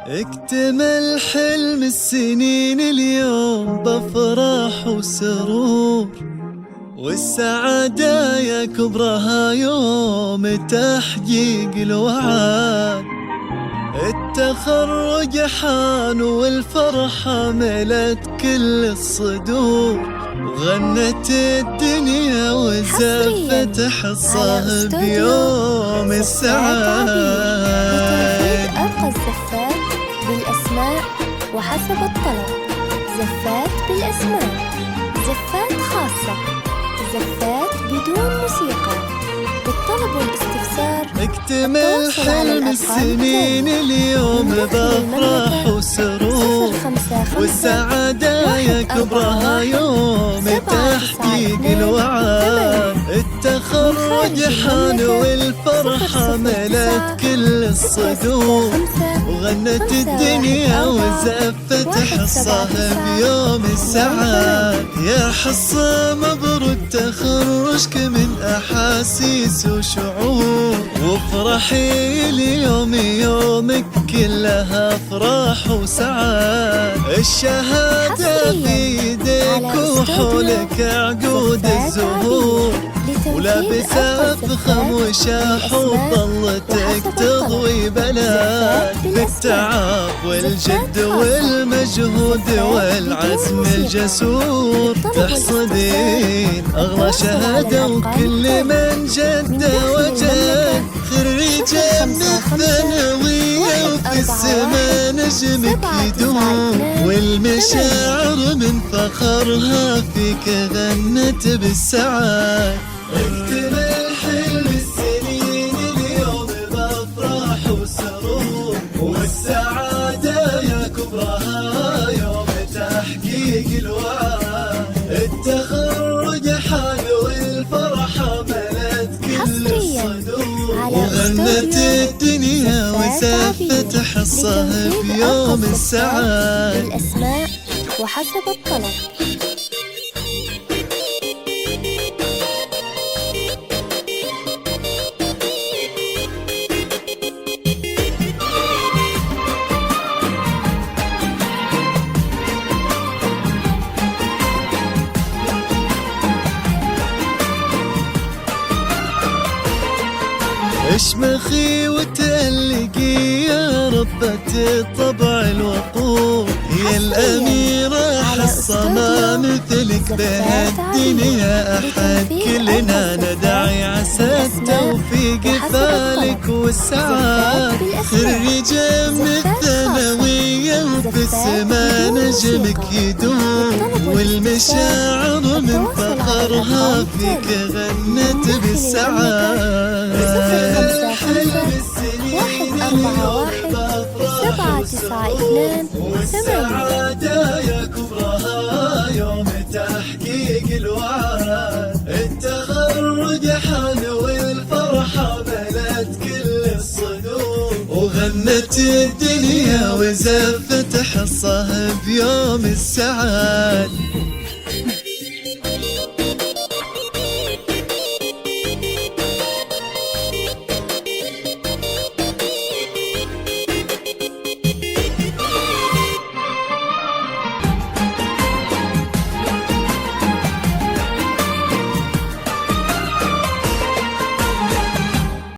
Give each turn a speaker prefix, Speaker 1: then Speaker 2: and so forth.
Speaker 1: اكتمل حلم السنين اليوم بافراح وسرور، والسعادة يا كبرها يوم تحقيق الوعد. التخرج حان والفرحة ملت كل الصدور، وغنت الدنيا وزفت حصاه بيوم السعاد.
Speaker 2: أرقى الزفات بالأسماء وحسب الطلب، زفات بالأسماء، زفات خاصة، زفات بدون موسيقى، بالطلب والاستفسار.
Speaker 1: اكتمل حلم السنين اليوم بافراح وسرور، والسعادة يا كبرها يوم تحقيق الوعد. التخرج حان والفرحة ملت كل الصدور، وغنت الدنيا وزفت حصاه بيوم السعاد. يا حصة مبروك تخرجك من أحاسيس وشعور، وافرحي اليوم يومك كلها افراح وسعاد. الشهادة في يديك وحولك عقود الزهور، ولابسة فخم وشاح وظلتك تضوي بلاد. بالتعب والجد والمجهود والعزم الجسور، تحصدين أغلى شهادة وكل من جد وجد. خريجة من الثانوية وفي السما نجمك يدوم، والمشاعر من فخرها فيك غنت بالسعاد. اكتمل حلم السنين اليوم بافراح وسرور، والسعادة يا كبرها يوم تحقيق الوعد. التخرج حان والفرحة ملت كل الصدور، وغنت الدنيا وزفت حصاه بيوم السعاد.
Speaker 2: بالأسماء وحسب الطلب.
Speaker 1: اشمخي وتألقي يا ربة الطبع الوقور، هي الأميرة حصة ما مثلك بهالدنيا أحد. كلنا ندعي عسى التوفيق فالك والسعاد. خريجة من الثانوية وفي السما نجمك يدوم، والمشاعر من فخرها فيك غنت بالسعاد.
Speaker 2: 141
Speaker 1: والسعادة يا كبرها يوم تحقيق الوعد. التخرج حان والفرحة ملت كل الصدور، وغنت الدنيا وزفت حصاه بيوم السعاد.